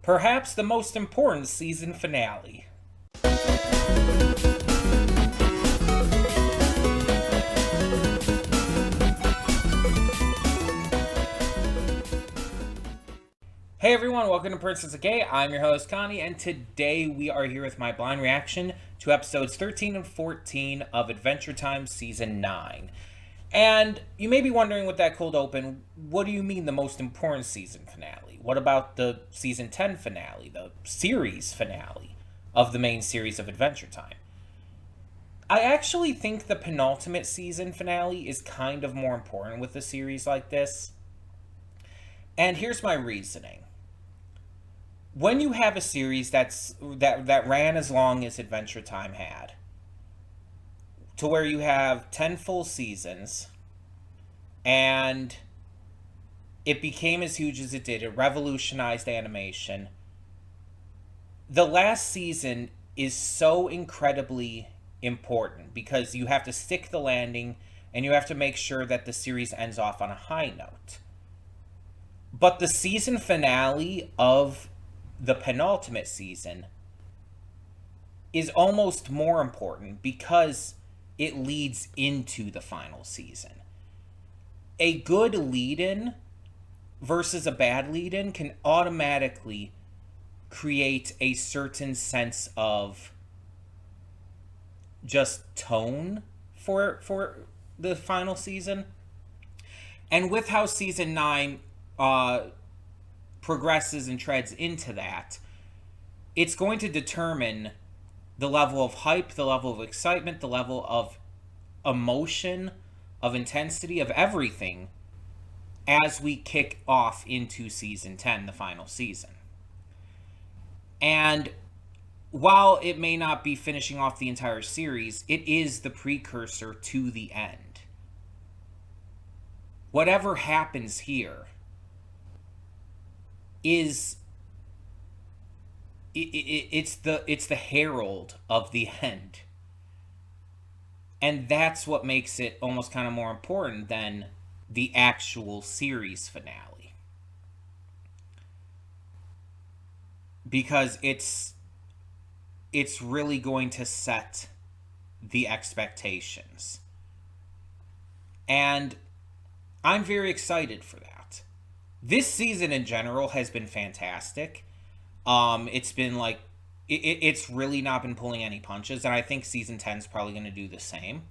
perhaps the most important season finale. Hey everyone, welcome to Princess of Gay. I'm your host Connie, and today we are here with my blind reaction to episodes 13 and 14 of Adventure Time Season 9. And you may be wondering with that cold open, what do you mean the most important season finale? What about the Season 10 finale, the series finale of the main series of Adventure Time? I actually think the penultimate season finale is kind of more important with a series like this. And here's my reasoning. When you have a series that ran as long as Adventure Time had, to where you have 10 full seasons, and it became as huge as it did, it revolutionized animation, the last season is so incredibly important because you have to stick the landing and you have to make sure that the series ends off on a high note. But the season finale of the penultimate season is almost more important because it leads into the final season. A good lead-in versus a bad lead-in can automatically create a certain sense of just tone for the final season. And with how season 9 progresses and treads into that, it's going to determine the level of hype, the level of excitement, the level of emotion, of intensity, of everything as we kick off into season 10, the final season. And while it may not be finishing off the entire series, it is the precursor to the end. Whatever happens here is it's the herald of the end, and that's what makes it almost kind of more important than the actual series finale, because it's really going to set the expectations, and I'm very excited for that. This season in general has been fantastic. It's been like, it's really not been pulling any punches, and I think season 10 is probably going to do the same.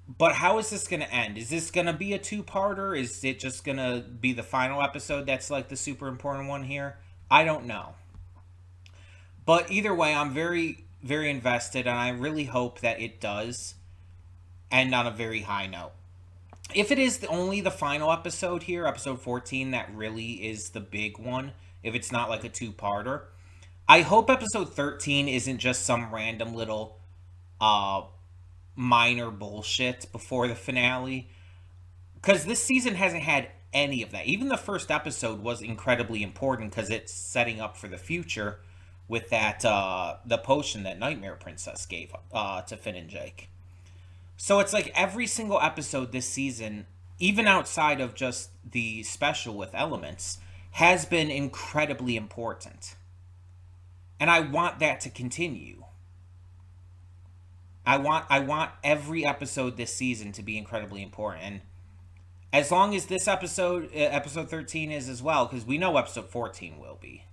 But how is this going to end? Is this going to be a two-parter? Is it just going to be the final episode that's like the super important one here? I don't know. But either way, I'm very, very invested, and I really hope that it does end on a very high note. If it is only the final episode here, episode 14, that really is the big one, if it's not like a two-parter, I hope episode 13 isn't just some random little minor bullshit before the finale, because this season hasn't had any of that. Even the first episode was incredibly important because it's setting up for the future with that the potion that Nightmare Princess gave to Finn and Jake. So it's like every single episode this season, even outside of just the special with Elements, has been incredibly important. And I want that to continue. I want every episode this season to be incredibly important. And as long as this episode 13 is as well, because we know episode 14 will be.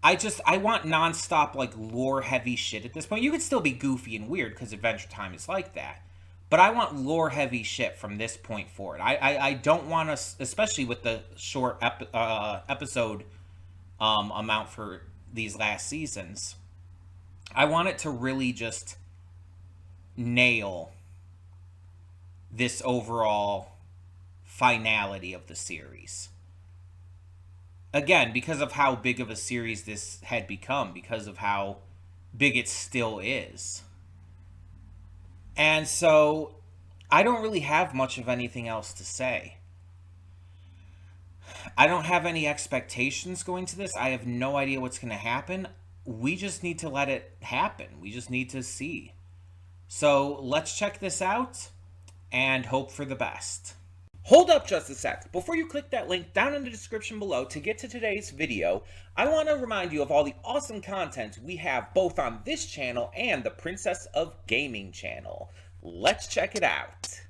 I want nonstop, like, lore-heavy shit at this point. You could still be goofy and weird, because Adventure Time is like that. But I want lore-heavy shit from this point forward. I don't want us, especially with the short episode amount for these last seasons, I want it to really just nail this overall finality of the series. Again, because of how big of a series this had become, because of how big it still is. And so, I don't really have much of anything else to say. I don't have any expectations going to this. I have no idea what's going to happen. We just need to let it happen. We just need to see. So let's check this out and hope for the best. Hold up just a sec. Before you click that link down in the description below to get to today's video, I want to remind you of all the awesome content we have both on this channel and the Princess of Gaming channel. Let's check it out.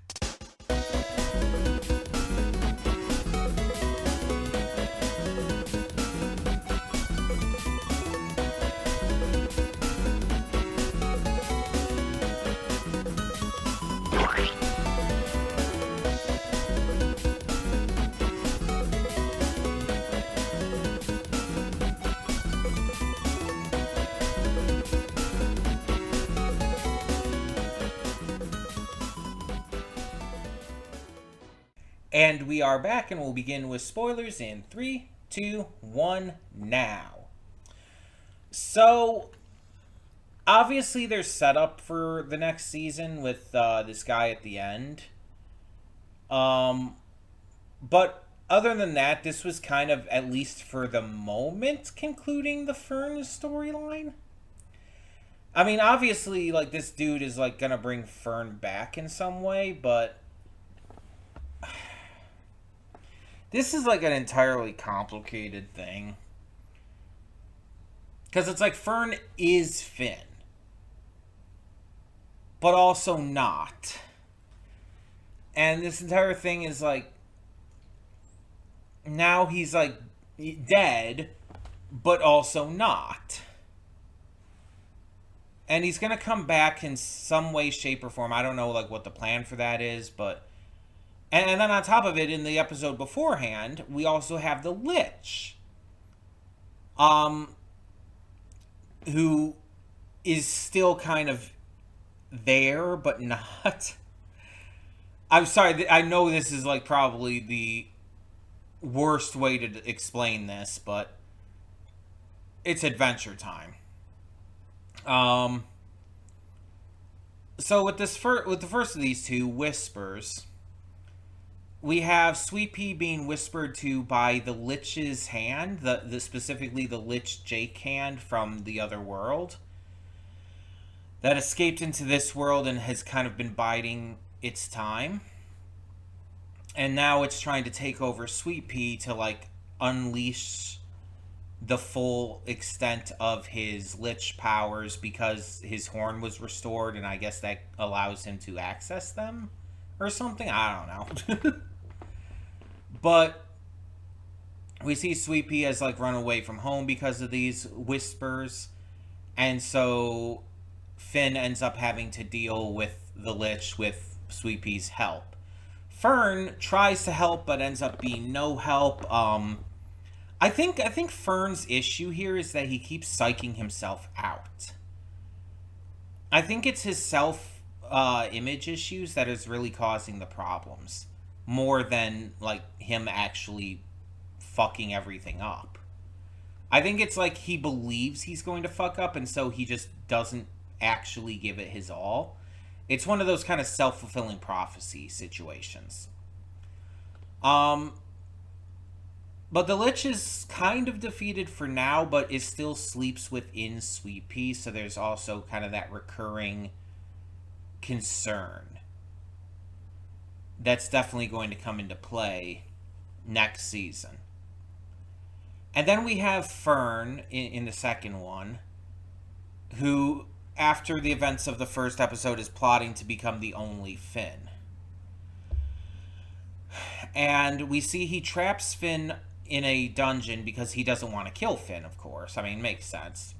And we are back, and we'll begin with spoilers in 3, 2, 1, now. So, obviously there's setup for the next season with this guy at the end. But other than that, this was kind of, at least for the moment, concluding the Fern storyline. I mean, obviously, like, this dude is, like, gonna bring Fern back in some way, but this is, like, an entirely complicated thing. Because it's like Fern is Finn. But also not. And this entire thing is, like, now he's, like, dead, but also not. And he's going to come back in some way, shape, or form. I don't know, like, what the plan for that is, but... And then on top of it, in the episode beforehand, we also have the Lich. Who is still kind of there, but not. I'm sorry, I know this is, like, probably the worst way to explain this, but it's Adventure Time. So with the first of these two, Whispers, we have Sweet Pea being whispered to by the Lich's hand, the specifically the Lich Jake hand from the other world, that escaped into this world and has kind of been biding its time. And now it's trying to take over Sweet Pea to, like, unleash the full extent of his Lich powers because his horn was restored, and I guess that allows him to access them or something. I don't know. But we see Sweet Pea has, like, run away from home because of these whispers. And so Finn ends up having to deal with the Lich with Sweet Pea's help. Fern tries to help, but ends up being no help. I think Fern's issue here is that he keeps psyching himself out. I think it's his self-image issues that is really causing the problems. More than, like, him actually fucking everything up. I think it's like he believes he's going to fuck up, and so he just doesn't actually give it his all. It's one of those kind of self-fulfilling prophecy situations. But the Lich is kind of defeated for now, but it still sleeps within Sweet Pea, so there's also kind of that recurring concern. That's definitely going to come into play next season. And then we have Fern in the second one, who, after the events of the first episode, is plotting to become the only Finn. And we see he traps Finn in a dungeon because he doesn't want to kill Finn, of course. I mean, it makes sense.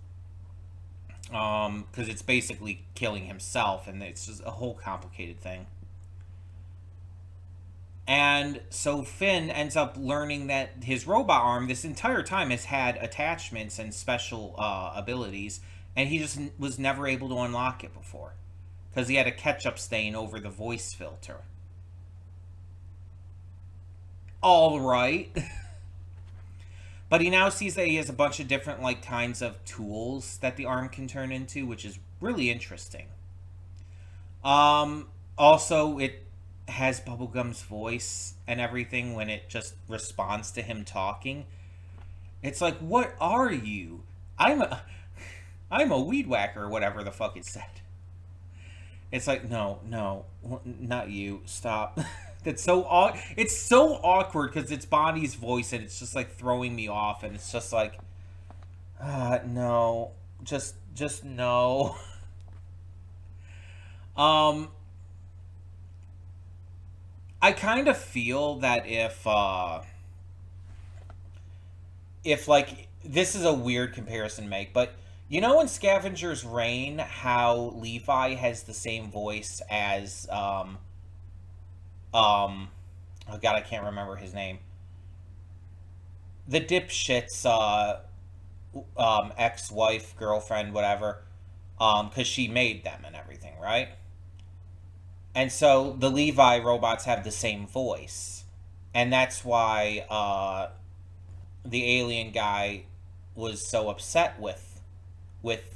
Because it's basically killing himself, and it's just a whole complicated thing. And so Finn ends up learning that his robot arm this entire time has had attachments and special abilities, and he just was never able to unlock it before because he had a ketchup stain over the voice filter. All right. But he now sees that he has a bunch of different, like, kinds of tools that the arm can turn into, which is really interesting. Also, it has Bubblegum's voice and everything when it just responds to him talking. It's like, what are you? I'm a weed whacker, or whatever the fuck it said. It's like, no, not you. Stop. That's so it's so awkward because it's Bonnie's voice and it's just like throwing me off, and it's just like, no, just no. Um, I kind of feel that if like this is a weird comparison to make, but you know in Scavenger's Reign how Levi has the same voice as um oh god, I can't remember his name. The dipshit's ex-wife, girlfriend, whatever, because she made them and everything, right? And so the Levi robots have the same voice, and that's why the alien guy was so upset with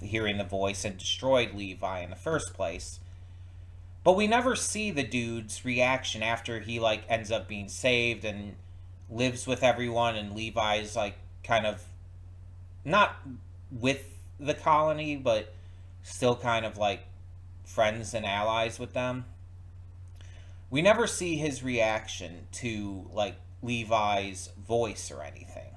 hearing the voice and destroyed Levi in the first place. But we never see the dude's reaction after he like ends up being saved and lives with everyone, and Levi's like kind of not with the colony, but still kind of like friends and allies with them. We never see his reaction to like Levi's voice or anything,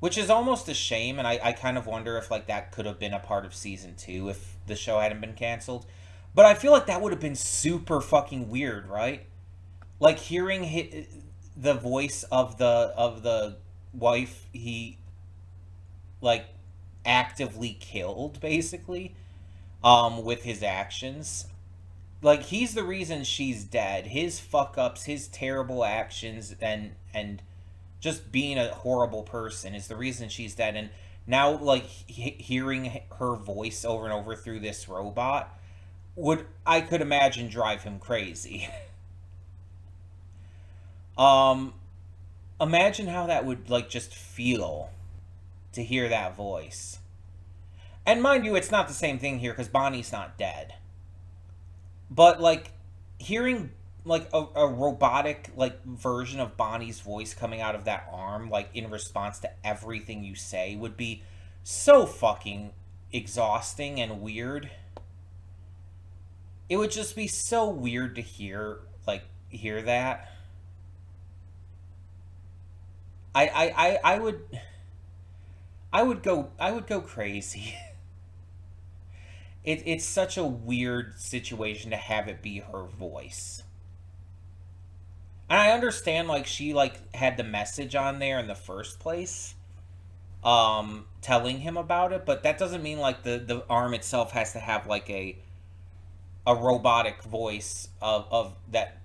which is almost a shame. And I kind of wonder if like that could have been a part of season 2 if the show hadn't been canceled. But I feel like that would have been super fucking weird, right? Like hearing the voice of the wife he like actively killed, basically, with his actions. Like he's the reason she's dead. His fuck ups, his terrible actions, and just being a horrible person is the reason she's dead. And now like hearing her voice over and over through this robot would, I could imagine, drive him crazy. um Imagine how that would like just feel to hear that voice. And mind you, it's not the same thing here because Bonnie's not dead. But like hearing like a robotic like version of Bonnie's voice coming out of that arm like in response to everything you say would be so fucking exhausting and weird. It would just be so weird to hear that. I would go crazy. It's such a weird situation to have it be her voice. And I understand like she like had the message on there in the first place, telling him about it, but that doesn't mean like the arm itself has to have like a robotic voice of that,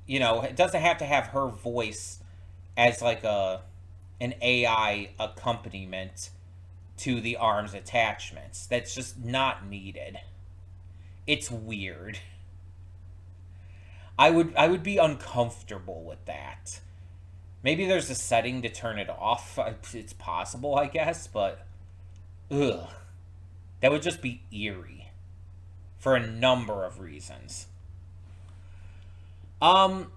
you know, it doesn't have to have her voice as like an AI accompaniment to the arm's attachments. That's just not needed. It's weird. I would be uncomfortable with that. Maybe there's a setting to turn it off. It's possible, I guess, but ugh. That would just be eerie for a number of reasons. Um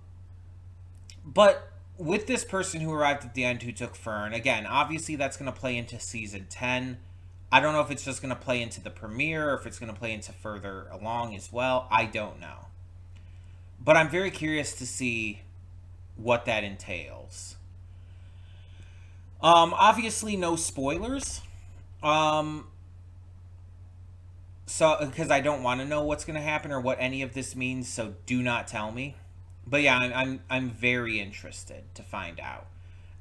but with this person who arrived at the end who took Fern, again, obviously that's going to play into season 10. I don't know if it's just going to play into the premiere or if it's going to play into further along as well. I don't know. But I'm very curious to see what that entails. Obviously no spoilers. So because I don't want to know what's going to happen or what any of this means, so do not tell me. But yeah, I'm very interested to find out.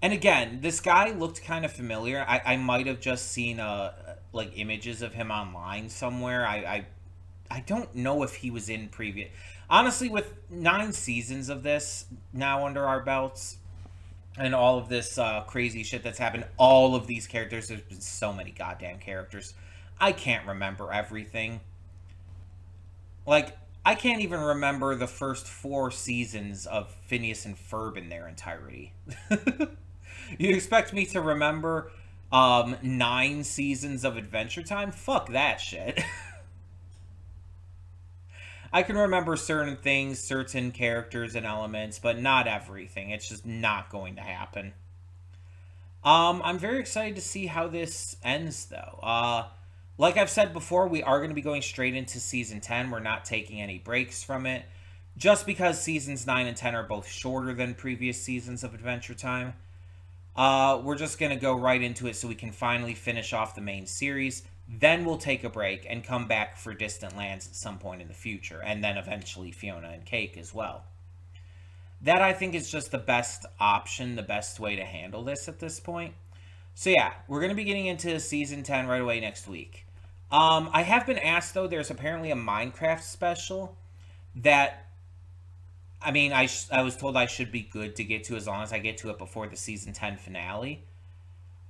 And again, this guy looked kind of familiar. I might have just seen like images of him online somewhere. I don't know if he was in previous. Honestly, with 9 seasons of this now under our belts, and all of this crazy shit that's happened, all of these characters, there's been so many goddamn characters. I can't remember everything. Like, I can't even remember the first 4 seasons of Phineas and Ferb in their entirety. You expect me to remember 9 seasons of Adventure Time? Fuck that shit. I can remember certain things, certain characters and elements, but not everything. It's just not going to happen. I'm very excited to see how this ends, though. Like I've said before, we are going to be going straight into season 10. We're not taking any breaks from it. just because seasons 9 and 10 are both shorter than previous seasons of Adventure Time, we're just going to go right into it so we can finally finish off the main series. Then we'll take a break and come back for Distant Lands at some point in the future, and then eventually Fiona and Cake as well. That, I think, is just the best option, the best way to handle this at this point. So yeah, we're going to be getting into season 10 right away next week. I have been asked, though, there's apparently a Minecraft special that, I mean, I was told I should be good to get to as long as I get to it before the season 10 finale.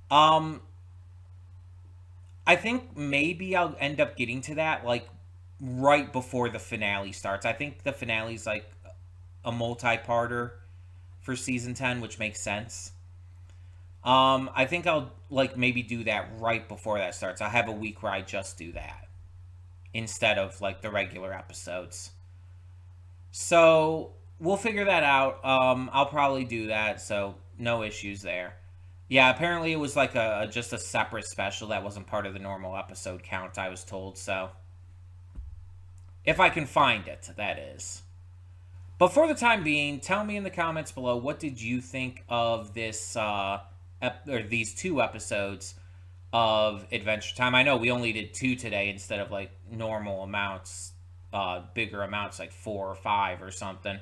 Um, I think maybe I'll end up getting to that, like, right before the finale starts. I think the finale's, like, a multi-parter for season 10, which makes sense. I think I'll, like, maybe do that right before that starts. I'll have a week where I just do that instead of, like, the regular episodes. So, we'll figure that out. I'll probably do that, so no issues there. Yeah, apparently it was like just a separate special that wasn't part of the normal episode count, I was told, so if I can find it, that is. But for the time being, tell me in the comments below, what did you think of this or these 2 episodes of Adventure Time? I know we only did 2 today instead of like normal amounts, bigger amounts like 4 or 5 or something.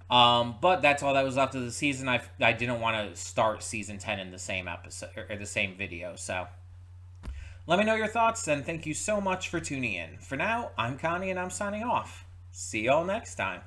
But that's all that was left of the season. I didn't want to start season 10 in the same episode or the same video, so let me know your thoughts, and thank you so much for tuning in. For now, I'm Connie and I'm signing off. See y'all next time.